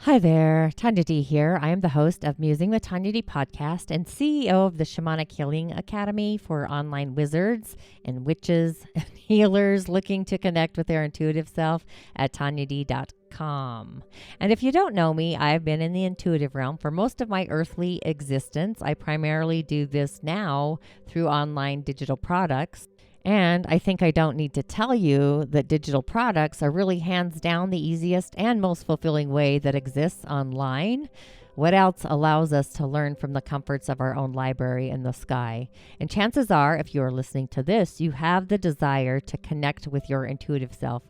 Hi there, Tanya D here. I am the host of Musing with Tanya D podcast and CEO of the Shamanic Healing Academy for online wizards and witches and healers looking to connect with their intuitive self at tanyad.com. And if you don't know me, I've been in the intuitive realm for most of my earthly existence. I primarily do this now through online digital products. And I think I don't need to tell you that digital products are really hands down the easiest and most fulfilling way that exists online. What else allows us to learn from the comforts of our own library in the sky? And chances are, if you are listening to this, you have the desire to connect with your intuitive self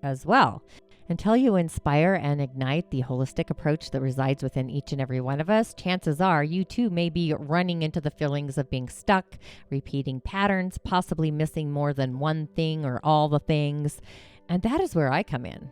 as well. Until you inspire and ignite the holistic approach that resides within each and every one of us, chances are you too may be running into the feelings of being stuck, repeating patterns, possibly missing more than one thing or all the things. And that is where I come in.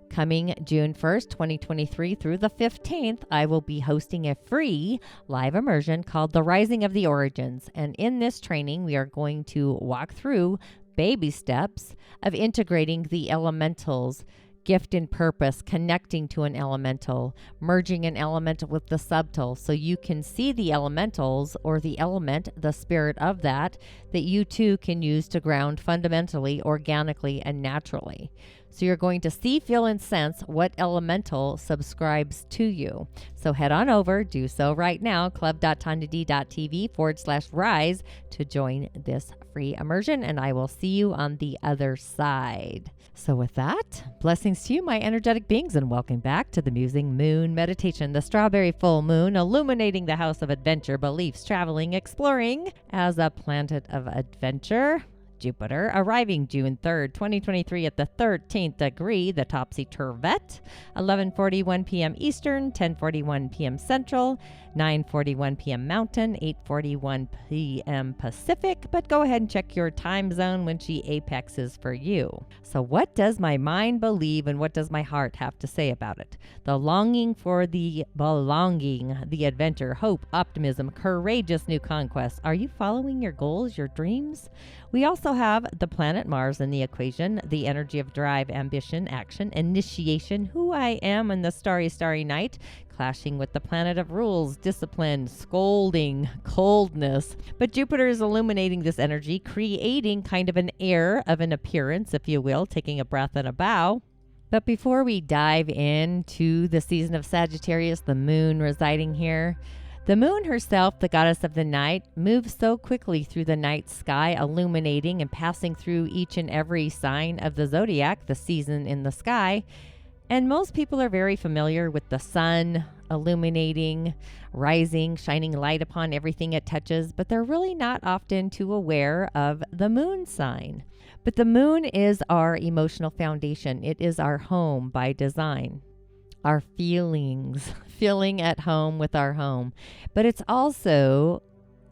Coming June 1st, 2023 through the 15th, I will be hosting a free live immersion called The Rising of the Origins. And in this training, we are going to walk through baby steps of integrating the elementals, gift and purpose, connecting to an elemental, merging an elemental with the subtle so you can see the elementals or the element, the spirit of that you too can use to ground fundamentally, organically, and naturally. So you're going to see, feel, and sense what elemental subscribes to you. So head on over, do so right now, club.tanyad.tv/rise to join this free immersion, and I will see you on the other side. So with that, blessings to you, my energetic beings, and welcome back to the Musing Moon Meditation, the strawberry full moon illuminating the house of adventure, beliefs, traveling, exploring as a planet of adventure. Jupiter, arriving June 3rd, 2023 at the 13th degree, the topsy-turvette, 11:41 p.m. Eastern, 10:41 p.m. Central, 9:41 p.m. Mountain, 8:41 p.m. Pacific, but go ahead and check your time zone when she apexes for you. So what does my mind believe and what does my heart have to say about it? The longing for the belonging, the adventure, hope, optimism, courageous new conquests. Are you following your goals, your dreams? We also have the planet Mars in the equation, the energy of drive, ambition, action, initiation, who I am in the starry, starry night, clashing with the planet of rules, discipline, scolding, coldness. But Jupiter is illuminating this energy, creating kind of an air of an appearance, if you will, taking a breath and a bow. But before we dive into the season of Sagittarius, the moon residing here, the moon herself, the goddess of the night, moves so quickly through the night sky, illuminating and passing through each and every sign of the zodiac, the season in the sky. And most people are very familiar with the sun illuminating, rising, shining light upon everything it touches, but they're really not often too aware of the moon sign. But the moon is our emotional foundation. It is our home by design. Our feelings, feeling at home with our home. But it's also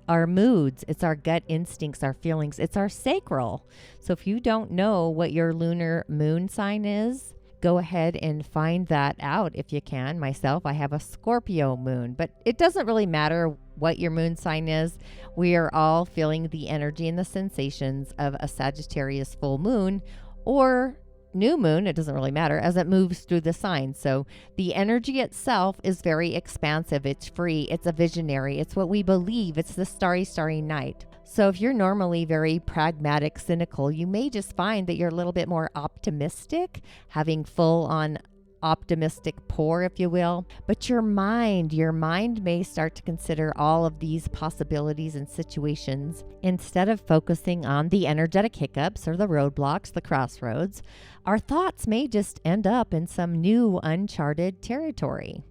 our moods. It's our gut instincts, our feelings. It's our sacral. So if you don't know what your lunar moon sign is, go ahead and find that out if you can. Myself, I have a Scorpio moon, but it doesn't really matter what your moon sign is. We are all feeling the energy and the sensations of a Sagittarius full moon or new moon, it doesn't really matter, as it moves through the sign. So the energy itself is very expansive. It's free. It's a visionary. It's what we believe. It's the starry, starry night. So if you're normally very pragmatic, cynical, you may just find that you're a little bit more optimistic, having full on optimistic pour, if you will. But your mind may start to consider all of these possibilities and situations instead of focusing on the energetic hiccups or the roadblocks, the crossroads. Our thoughts may just end up in some new uncharted territory.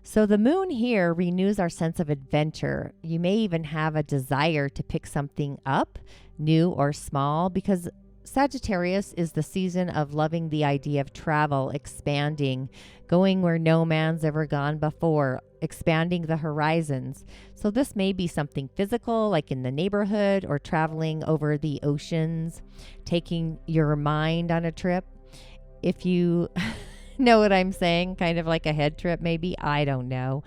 So the moon here renews our sense of adventure. You may even have a desire to pick something up, new or small, because Sagittarius is the season of loving the idea of travel, expanding, going where no man's ever gone before, expanding the horizons. So this may be something physical, like in the neighborhood, or traveling over the oceans, taking your mind on a trip. If you know what I'm saying, kind of like a head trip maybe, I don't know.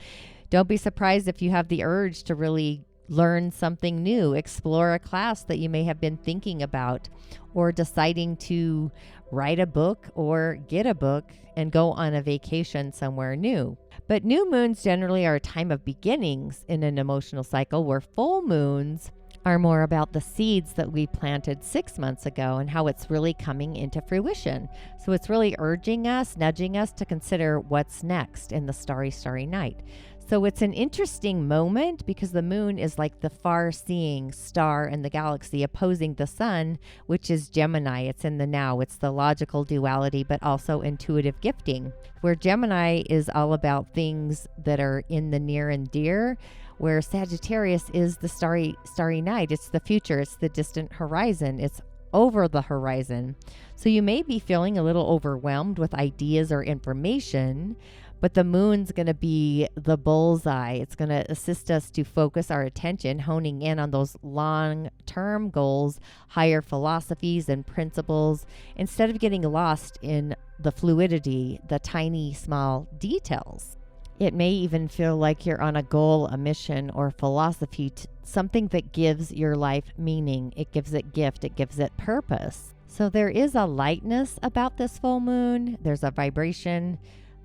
Don't be surprised if you have the urge to really learn something new, explore a class that you may have been thinking about, or deciding to write a book or get a book and go on a vacation somewhere new. But new moons generally are a time of beginnings in an emotional cycle, where full moons are more about the seeds that we planted 6 months ago and how it's really coming into fruition. So it's really urging us, nudging us to consider what's next in the starry, starry night. So it's an interesting moment because the moon is like the far-seeing star in the galaxy opposing the sun, which is Gemini. It's in the now. It's the logical duality, but also intuitive gifting, where Gemini is all about things that are in the near and dear, where Sagittarius is the starry night. It's the future. It's the distant horizon. It's over the horizon. So you may be feeling a little overwhelmed with ideas or information, but the moon's going to be the bullseye. It's going to assist us to focus our attention, honing in on those long-term goals, higher philosophies and principles, instead of getting lost in the fluidity, the tiny, small details. It may even feel like you're on a goal, a mission, or philosophy, something that gives your life meaning. It gives it gift. It gives it purpose. So there is a lightness about this full moon. There's a vibration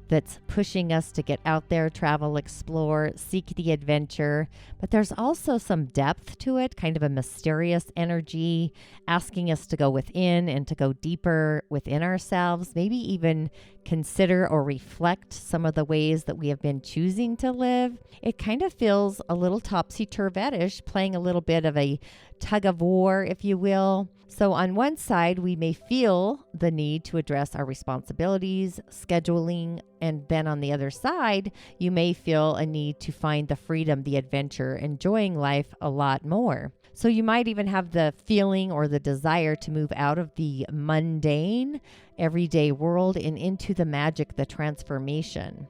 that's pushing us to get out there, travel, explore, seek the adventure. But there's also some depth to it, kind of a mysterious energy, asking us to go within and to go deeper within ourselves, maybe even consider or reflect some of the ways that we have been choosing to live. It kind of feels a little topsy-turvy-ish, playing a little bit of a tug of war, if you will. So on one side, we may feel the need to address our responsibilities, scheduling, and then on the other side, you may feel a need to find the freedom, the adventure, enjoying life a lot more. So you might even have the feeling or the desire to move out of the mundane, everyday world and into the magic, the transformation.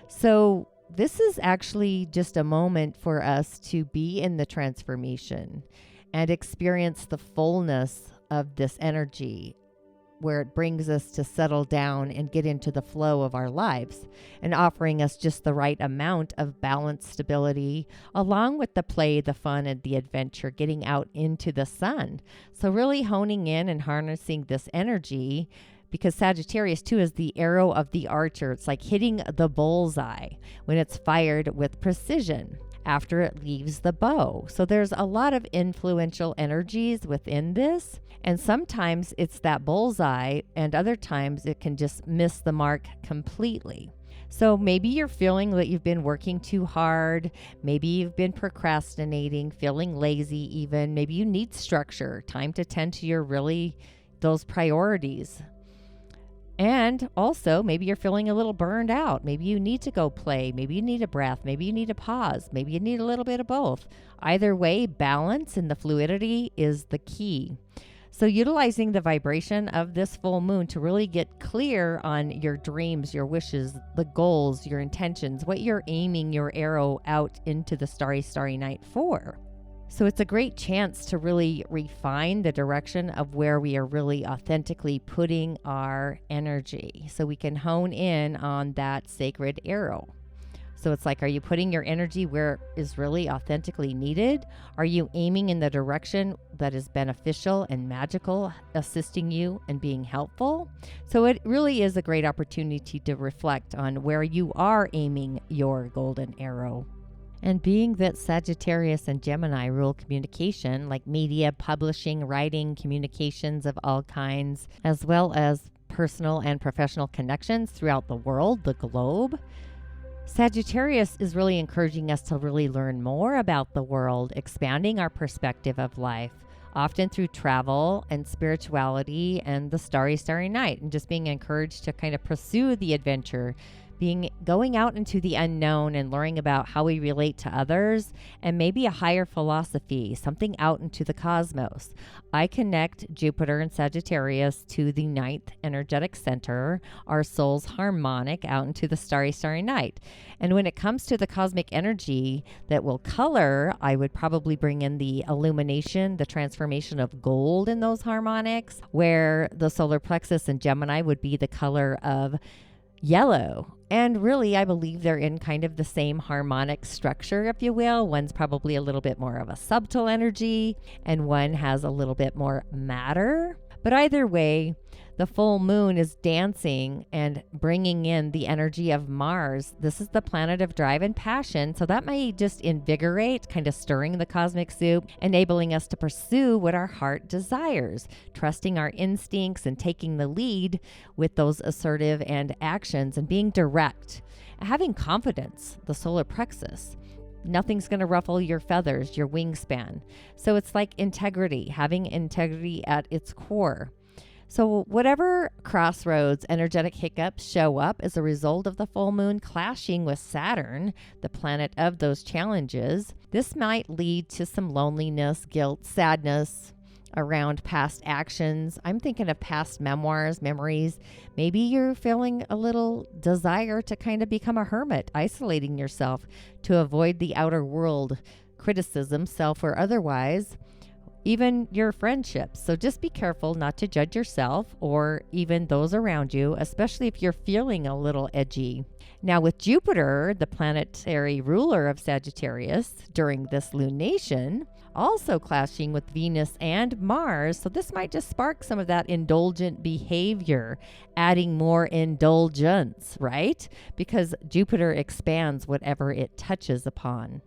So this is actually just a moment for us to be in the transformation and experience the fullness of this energy, where it brings us to settle down and get into the flow of our lives, and offering us just the right amount of balance, stability, along with the play, the fun, and the adventure, getting out into the sun. So really honing in and harnessing this energy, because Sagittarius too is the arrow of the archer. It's like hitting the bullseye when it's fired with precision after it leaves the bow. So there's a lot of influential energies within this. And sometimes it's that bullseye, and other times it can just miss the mark completely. So maybe you're feeling that you've been working too hard. Maybe you've been procrastinating, feeling lazy even. Maybe you need structure, time to tend to those priorities. And also, maybe you're feeling a little burned out. Maybe you need to go play. Maybe you need a breath. Maybe you need a pause. Maybe you need a little bit of both. Either way, balance and the fluidity is the key. So utilizing the vibration of this full moon to really get clear on your dreams, your wishes, the goals, your intentions, what you're aiming your arrow out into the starry, starry night for. So it's a great chance to really refine the direction of where we are really authentically putting our energy, so we can hone in on that sacred arrow. So it's like, are you putting your energy where it is really authentically needed? Are you aiming in the direction that is beneficial and magical, assisting you and being helpful? So it really is a great opportunity to reflect on where you are aiming your golden arrow. And being that Sagittarius and Gemini rule communication, like media, publishing, writing, communications of all kinds, as well as personal and professional connections throughout the world, the globe, Sagittarius is really encouraging us to really learn more about the world, expanding our perspective of life, often through travel and spirituality and the starry, starry night, and just being encouraged to kind of pursue the adventure, going out into the unknown and learning about how we relate to others, and maybe a higher philosophy, something out into the cosmos. I connect Jupiter and Sagittarius to the 9th energetic center, our soul's harmonic, out into the starry, starry night. And when it comes to the cosmic energy that will color, I would probably bring in the illumination, the transformation of gold in those harmonics, where the solar plexus and Gemini would be the color of yellow. And really, I believe they're in kind of the same harmonic structure, if you will. One's probably a little bit more of a subtle energy, and one has a little bit more matter. But either way, the full moon is dancing and bringing in the energy of Mars. This is the planet of drive and passion. So that may just invigorate, kind of stirring the cosmic soup, enabling us to pursue what our heart desires, trusting our instincts and taking the lead with those assertive and actions and being direct, having confidence, the solar plexus. Nothing's going to ruffle your feathers, your wingspan. So it's like integrity, having integrity at its core. So whatever crossroads, energetic hiccups show up as a result of the full moon clashing with Saturn, the planet of those challenges, this might lead to some loneliness, guilt, sadness around past actions. I'm thinking of past memoirs, memories. Maybe you're feeling a little desire to kind of become a hermit, isolating yourself to avoid the outer world criticism, self or otherwise. Even your friendships. So just be careful not to judge yourself or even those around you, especially if you're feeling a little edgy. Now with Jupiter, the planetary ruler of Sagittarius, during this lunation, also clashing with Venus and Mars. So this might just spark some of that indulgent behavior, adding more indulgence, right? Because Jupiter expands whatever it touches upon.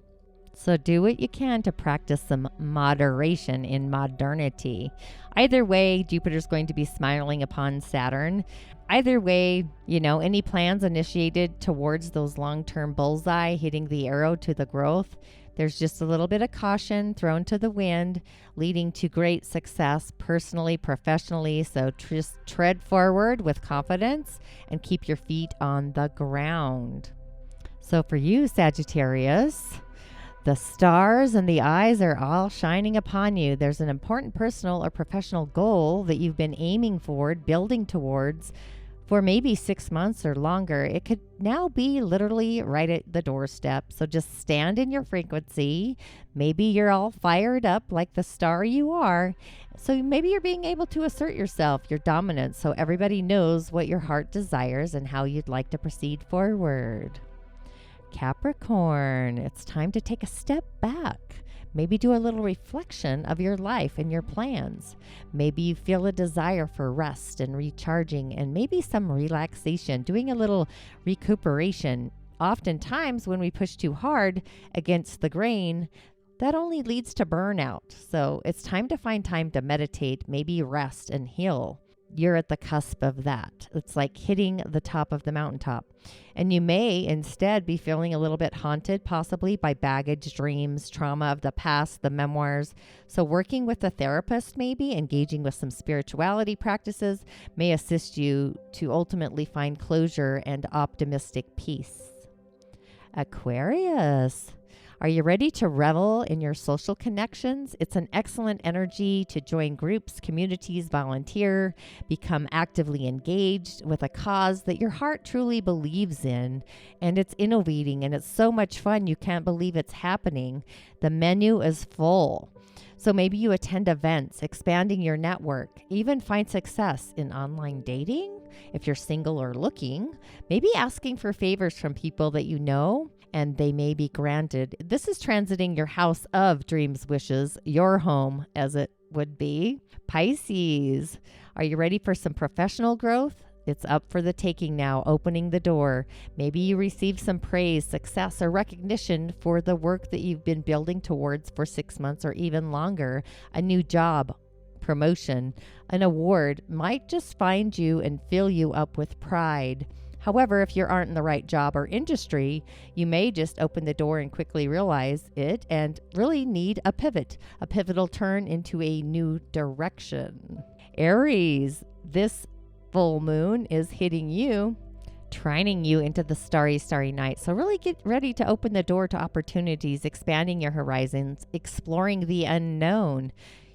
So do what you can to practice some moderation in modernity. Either way, Jupiter's going to be smiling upon Saturn. Either way, any plans initiated towards those long-term bullseye, hitting the arrow to the growth, there's just a little bit of caution thrown to the wind, leading to great success personally, professionally. So just tread forward with confidence and keep your feet on the ground. So for you, Sagittarius, the stars and the eyes are all shining upon you. There's an important personal or professional goal that you've been aiming for, building towards for maybe 6 months or longer. It could now be literally right at the doorstep. So just stand in your frequency. Maybe you're all fired up like the star you are. So maybe you're being able to assert yourself, your dominance, so everybody knows what your heart desires and how you'd like to proceed forward. Capricorn, it's time to take a step back. Maybe do a little reflection of your life and your plans. Maybe you feel a desire for rest and recharging and maybe some relaxation, doing a little recuperation. Oftentimes when we push too hard against the grain, that only leads to burnout. So it's time to find time to meditate, maybe rest and heal. You're at the cusp of that. It's like hitting the top of the mountaintop. And you may instead be feeling a little bit haunted, possibly by baggage, dreams, trauma of the past, the memoirs. So working with a therapist, maybe engaging with some spirituality practices may assist you to ultimately find closure and optimistic peace. Aquarius. Are you ready to revel in your social connections? It's an excellent energy to join groups, communities, volunteer, become actively engaged with a cause that your heart truly believes in. And it's innovating and it's so much fun. You can't believe it's happening. The menu is full. So maybe you attend events, expanding your network, even find success in online dating. If you're single or looking, maybe asking for favors from people that you know and they may be granted. This is transiting your house of dreams, wishes, your home as it would be. Pisces, are you ready for some professional growth? It's up for the taking now, opening the door. Maybe you receive some praise, success, or recognition for the work that you've been building towards for 6 months or even longer. A new job, promotion, an award might just find you and fill you up with pride. However, if you aren't in the right job or industry, you may just open the door and quickly realize it and really need a pivot, a pivotal turn into a new direction. Aries, this full moon is hitting you, trining you into the starry night. So really get ready to open the door to opportunities, expanding your horizons, exploring the unknown.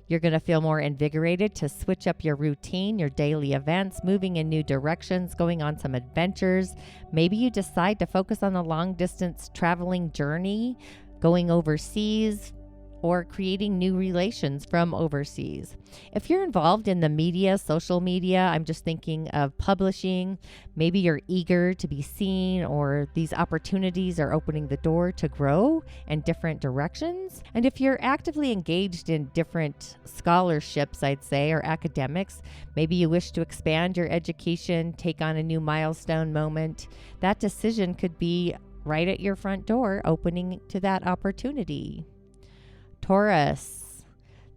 You're going to feel more invigorated to switch up your routine, your daily events, moving in new directions, going on some adventures. Maybe you decide to focus on a long distance traveling journey, going overseas, or creating new relations from overseas. If you're involved in the media, social media, I'm just thinking of publishing. Maybe you're eager to be seen, or these opportunities are opening the door to grow in different directions. And if you're actively engaged in different scholarships, I'd say, or academics, maybe you wish to expand your education, take on a new milestone moment, that decision could be right at your front door, opening to that opportunity. Taurus.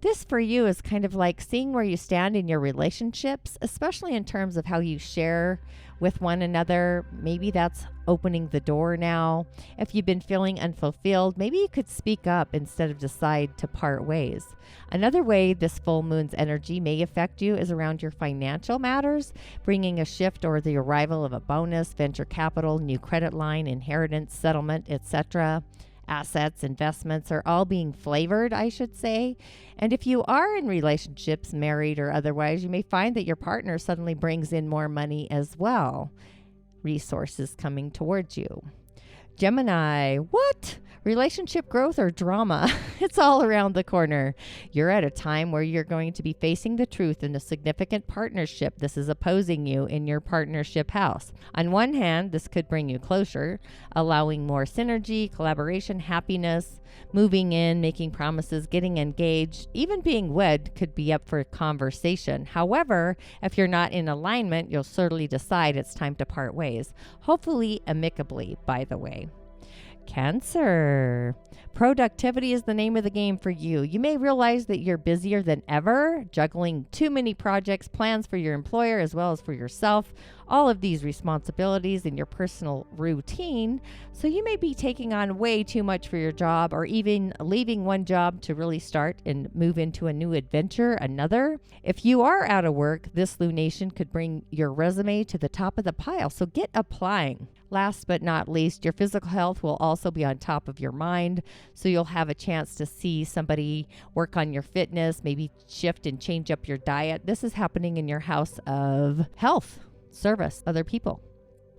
This for you is kind of like seeing where you stand in your relationships, especially in terms of how you share with one another. Maybe that's opening the door now. If you've been feeling unfulfilled, maybe you could speak up instead of decide to part ways. Another way this full moon's energy may affect you is around your financial matters, bringing a shift or the arrival of a bonus, venture capital, new credit line, inheritance, settlement, etc. Assets, investments are all being flavored, I should say. And if you are in relationships, married or otherwise, you may find that your partner suddenly brings in more money as well. Resources coming towards you. Gemini, what? Relationship growth or drama? It's all around the corner. You're at a time where you're going to be facing the truth in a significant partnership. This is opposing you in your partnership house. On one hand, this could bring you closer, allowing more synergy, collaboration, happiness, moving in, making promises, getting engaged, even being wed could be up for conversation. However, if you're not in alignment, you'll certainly decide it's time to part ways. Hopefully amicably, by the way. Cancer. Productivity is the name of the game for you. You may realize that you're busier than ever, juggling too many projects, plans for your employer as well as for yourself, all of these responsibilities in your personal routine. So you may be taking on way too much for your job, or even leaving one job to really start and move into a new adventure, another. If you are out of work, this lunation could bring your resume to the top of the pile. So get applying. Last but not least, your physical health will also be on top of your mind. So you'll have a chance to see somebody work on your fitness, maybe shift and change up your diet. This is happening in your house of health, service, other people.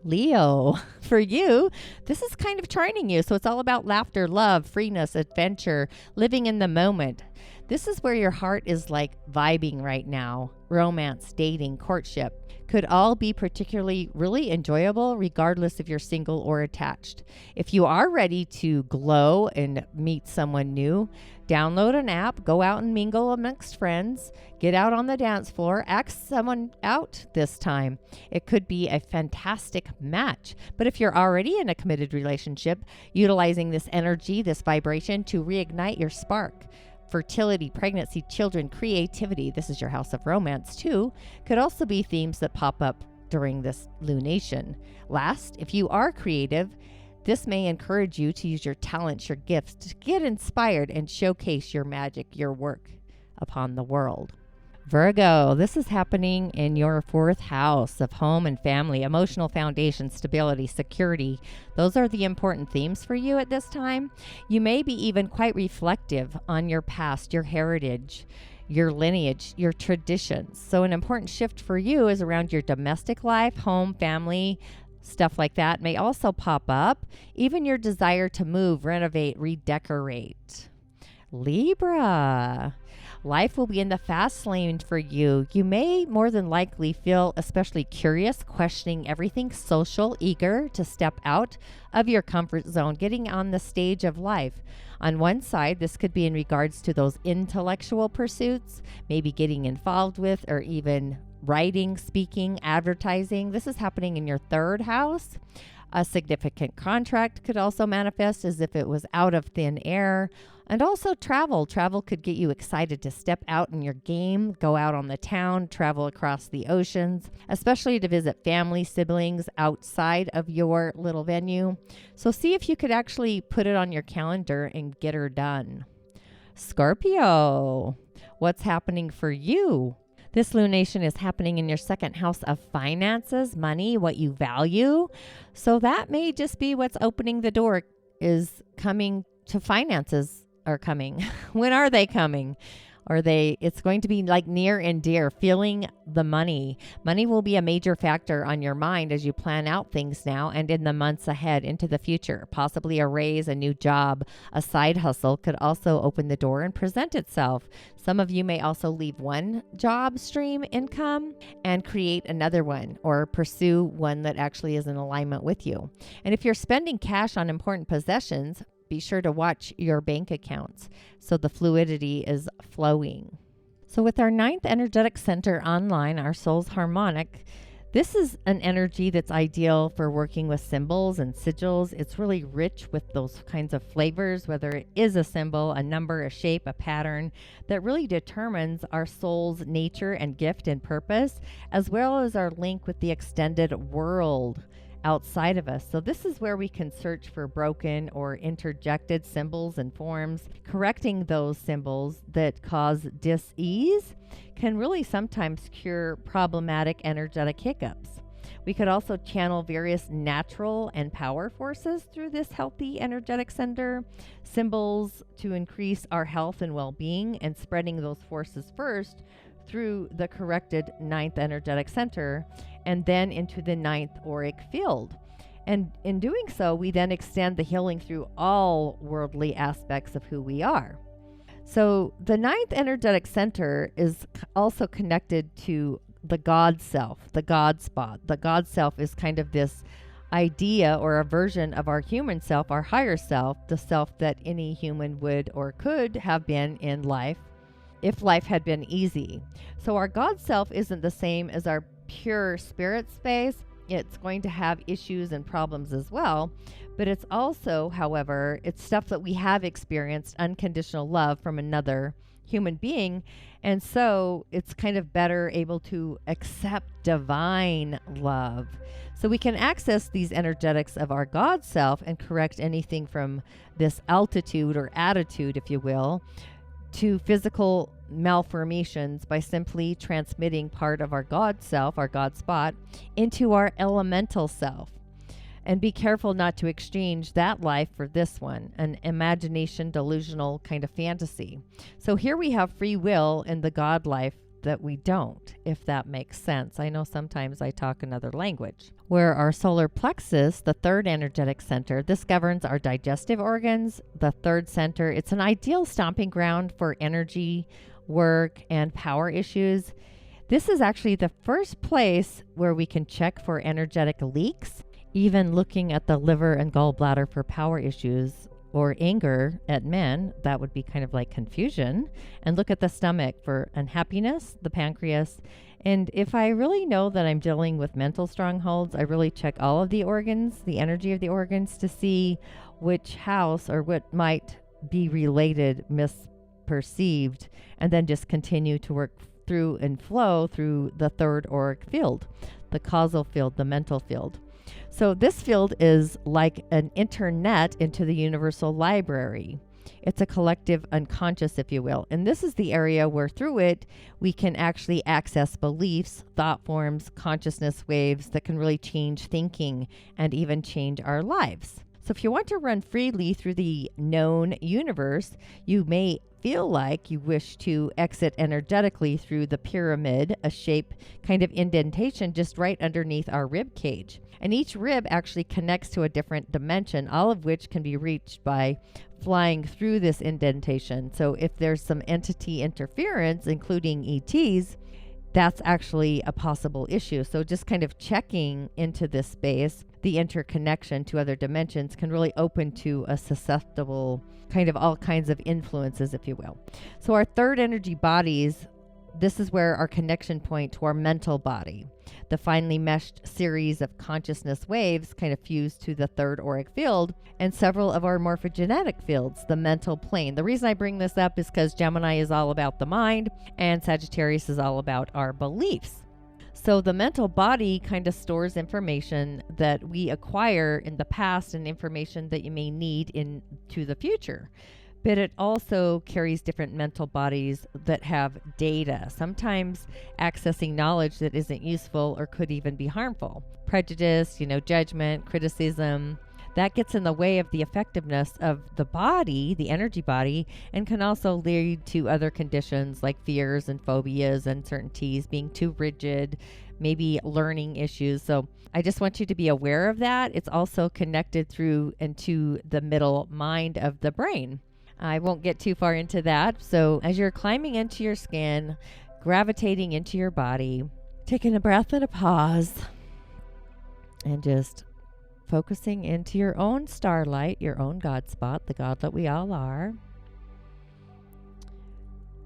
Leo, for you, this is kind of training you. So it's all about laughter, love, freeness, adventure, living in the moment. This is where your heart is like vibing right now. Romance, dating, courtship could all be particularly really enjoyable, regardless if you're single or attached. If you are ready to glow and meet someone new, download an app, go out and mingle amongst friends, get out on the dance floor, ask someone out this time. It could be a fantastic match. But if you're already in a committed relationship, utilizing this energy, this vibration to reignite your spark. Fertility, pregnancy, children, creativity, this is your house of romance too, could also be themes that pop up during this lunation. Last, if you are creative, this may encourage you to use your talents, your gifts to get inspired and showcase your magic, your work upon the world. Virgo, this is happening in your fourth house of home and family, emotional foundation, stability, security. Those are the important themes for you at this time. You may be even quite reflective on your past, your heritage, your lineage, your traditions. So an important shift for you is around your domestic life, home, family, stuff like that may also pop up. Even your desire to move, renovate, redecorate. Libra. Life will be in the fast lane for you. You may more than likely feel especially curious, questioning everything social, eager to step out of your comfort zone, getting on the stage of life. On one side, this could be in regards to those intellectual pursuits, maybe getting involved with, or even writing, speaking, advertising. This is happening in your third house. A significant contract could also manifest as if it was out of thin air. And also travel. Travel could get you excited to step out in your game, go out on the town, travel across the oceans, especially to visit family, siblings outside of your little venue. So see if you could actually put it on your calendar and get her done. Scorpio, what's happening for you? This lunation is happening in your second house of finances, money, what you value. So that may just be what's opening the door, is coming to finances are coming. When are they coming? or it's going to be like near and dear, feeling the money. Money will be a major factor on your mind as you plan out things now and in the months ahead into the future. Possibly a raise, a new job, a side hustle could also open the door and present itself. Some of you may also leave one job stream income and create another one, or pursue one that actually is in alignment with you. And if you're spending cash on important possessions, be sure to watch your bank accounts so the fluidity is flowing. So with our ninth energetic center online, our soul's harmonic, this is an energy that's ideal for working with symbols and sigils. It's really rich with those kinds of flavors, whether it is a symbol, a number, a shape, a pattern, that really determines our soul's nature and gift and purpose, as well as our link with the extended world outside of us. So this is where we can search for broken or interjected symbols and forms. Correcting those symbols that cause dis-ease can really sometimes cure problematic energetic hiccups. We could also channel various natural and power forces through this healthy energetic center, symbols to increase our health and well-being, and spreading those forces first through the corrected ninth energetic center and then into the ninth auric field. And in doing so, we then extend the healing through all worldly aspects of who we are. So the ninth energetic center is also connected to the God self, the God spot. The God self is kind of this idea or a version of our human self, our higher self, the self that any human would or could have been in life if life had been easy. So our God self isn't the same as our pure spirit space. It's going to have issues and problems as well, but it's also, however, it's stuff that we have experienced unconditional love from another human being, and so it's kind of better able to accept divine love. So we can access these energetics of our God self and correct anything from this altitude or attitude, if you will, to physical malformations by simply transmitting part of our God self, our God spot, into our elemental self. And be careful not to exchange that life for this one, an imagination, delusional kind of fantasy. So here we have free will in the God life that we don't, if that makes sense. I know sometimes I talk another language. Where our solar plexus, the third energetic center, this governs our digestive organs. The third center, it's an ideal stomping ground for energy, work, and power issues. This is actually the first place where we can check for energetic leaks, even looking at the liver and gallbladder for power issues or anger at men. That would be kind of like confusion. And look at the stomach for unhappiness, the pancreas. And if I really know that I'm dealing with mental strongholds, I really check all of the organs, the energy of the organs, to see which house or what might be related, misperceived, and then just continue to work through and flow through the third auric field, the causal field, the mental field. So this field is like an internet into the universal library. It's a collective unconscious, if you will. And this is the area where through it, we can actually access beliefs, thought forms, consciousness waves that can really change thinking and even change our lives. So if you want to run freely through the known universe, you may feel like you wish to exit energetically through the pyramid, a shape kind of indentation just right underneath our rib cage. And each rib actually connects to a different dimension, all of which can be reached by flying through this indentation. So if there's some entity interference, including ETs, that's actually a possible issue. So just kind of checking into this space, the interconnection to other dimensions can really open to a susceptible kind of all kinds of influences, if you will. So our third energy bodies, this is where our connection point to our mental body. The finely meshed series of consciousness waves kind of fuse to the third auric field and several of our morphogenetic fields, the mental plane. The reason I bring this up is because Gemini is all about the mind and Sagittarius is all about our beliefs. So the mental body kind of stores information that we acquire in the past and information that you may need into the future. But it also carries different mental bodies that have data, sometimes accessing knowledge that isn't useful or could even be harmful. Prejudice, judgment, criticism. that gets in the way of the effectiveness of the body, the energy body, and can also lead to other conditions like fears and phobias, uncertainties, being too rigid, maybe learning issues. So I just want you to be aware of that. It's also connected through into the middle mind of the brain. I won't get too far into that. So as you're climbing into your skin, gravitating into your body, taking a breath and a pause, and just focusing into your own starlight, your own God spot, the God that we all are.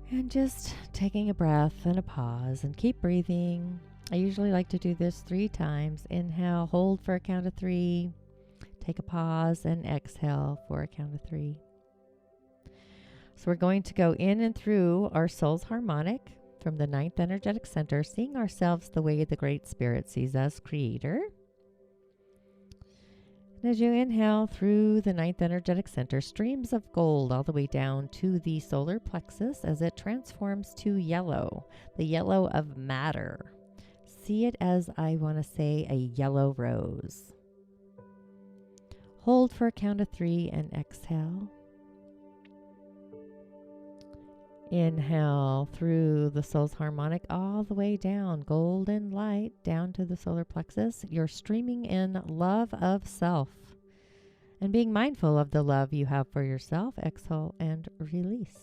And just taking a breath and a pause and keep breathing. I usually like to do this 3 times. Inhale, hold for a count of 3. Take a pause and exhale for a count of 3. So we're going to go in and through our soul's harmonic from the 9th energetic center, seeing ourselves the way the Great Spirit sees us, Creator. And as you inhale through the 9th energetic center, streams of gold all the way down to the solar plexus as it transforms to yellow, the yellow of matter. See it as, I want to say, a yellow rose. Hold for a count of 3 and exhale. Inhale through the soul's harmonic all the way down, golden light down to the solar plexus. You're streaming in love of self and being mindful of the love you have for yourself. Exhale and release.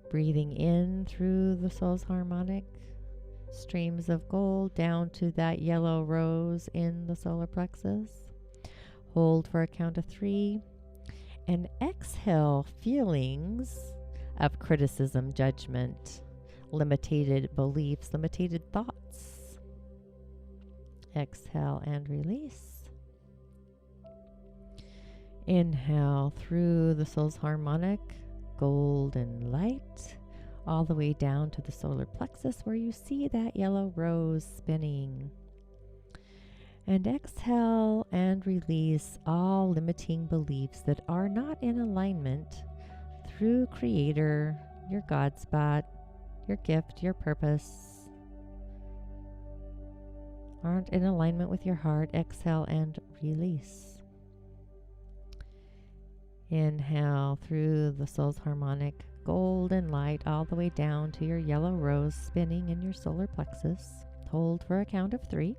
Breathing in through the soul's harmonic, streams of gold down to that yellow rose in the solar plexus. Hold for a count of 3. And exhale feelings of criticism, judgment, limited beliefs, limited thoughts. Exhale and release. Inhale through the soul's harmonic, golden light, all the way down to the solar plexus where you see that yellow rose spinning. And exhale and release all limiting beliefs that are not in alignment through Creator, your God spot, your gift, your purpose. Aren't in alignment with your heart. Exhale and release. Inhale through the soul's harmonic, golden light all the way down to your yellow rose spinning in your solar plexus. Hold for a count of 3.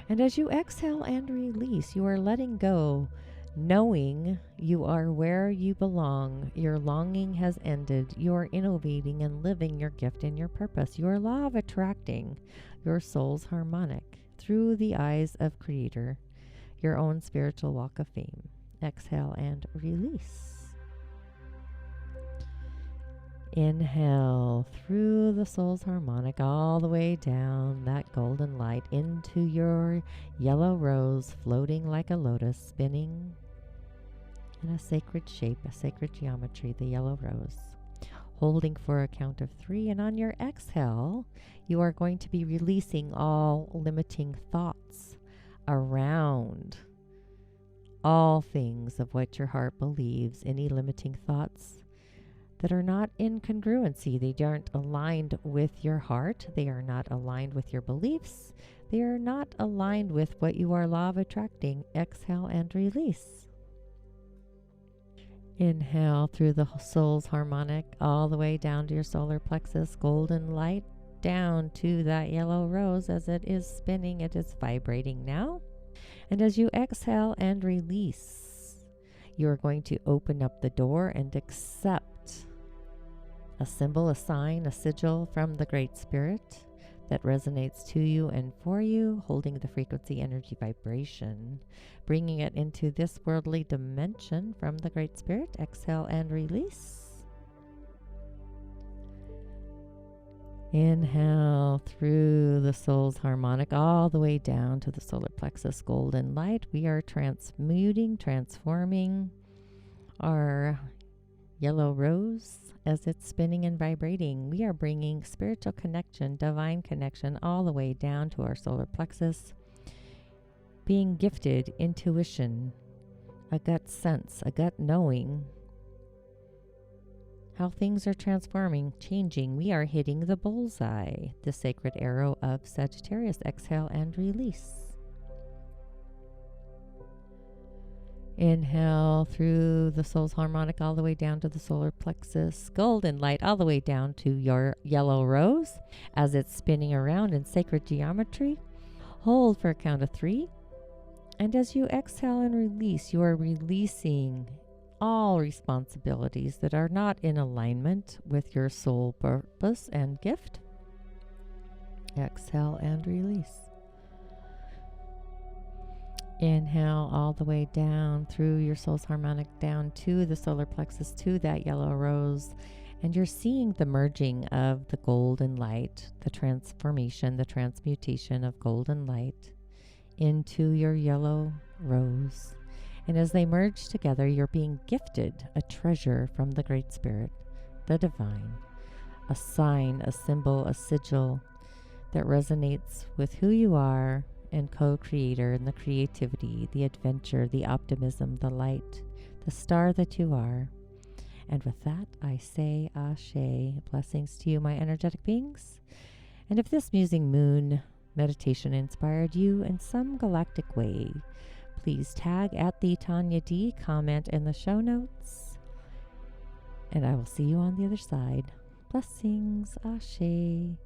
And as you exhale and release, you are letting go, knowing you are where you belong. Your longing has ended. You are innovating and living your gift and your purpose. Your law of attracting your soul's harmonic through the eyes of Creator, your own spiritual walk of fame. Exhale and release. Inhale through the soul's harmonic all the way down that golden light into your yellow rose, floating like a lotus, spinning in a sacred shape, a sacred geometry, the yellow rose. Holding for a count of 3, and on your exhale, you are going to be releasing all limiting thoughts around all things of what your heart believes, any limiting thoughts that are not in congruency. They aren't aligned with your heart. They are not aligned with your beliefs. They are not aligned with what you are law of attracting. Exhale and release. Inhale through the soul's harmonic all the way down to your solar plexus, golden light down to that yellow rose as it is spinning. It is vibrating now. And as you exhale and release, you are going to open up the door and accept a symbol, a sign, a sigil from the Great Spirit that resonates to you and for you, holding the frequency, energy, vibration, bringing it into this worldly dimension from the Great Spirit. Exhale and release. Inhale through the soul's harmonic all the way down to the solar plexus, golden light. We are transmuting, transforming our yellow rose as it's spinning and vibrating. We are bringing spiritual connection, divine connection all the way down to our solar plexus, being gifted intuition, a gut sense, a gut knowing how things are transforming, changing. We are hitting the bullseye, the sacred arrow of Sagittarius. Exhale and release. Inhale through the soul's harmonic all the way down to the solar plexus, golden light all the way down to your yellow rose as it's spinning around in sacred geometry. Hold for a count of 3. And as you exhale and release, you are releasing all responsibilities that are not in alignment with your soul purpose and gift. Exhale and release. Inhale all the way down through your soul's harmonic down to the solar plexus, to that yellow rose. And you're seeing the merging of the golden light, the transformation, the transmutation of golden light into your yellow rose. And as they merge together, you're being gifted a treasure from the Great Spirit, the divine, a sign, a symbol, a sigil that resonates with who you are and co-creator, and the creativity, the adventure, the optimism, the light, the star that you are. And with that, I say Ashe. Blessings to you, my energetic beings. And if this musing moon meditation inspired you in some galactic way, please tag at the Tanya D, comment in the show notes, and I will see you on the other side. Blessings. Ashe.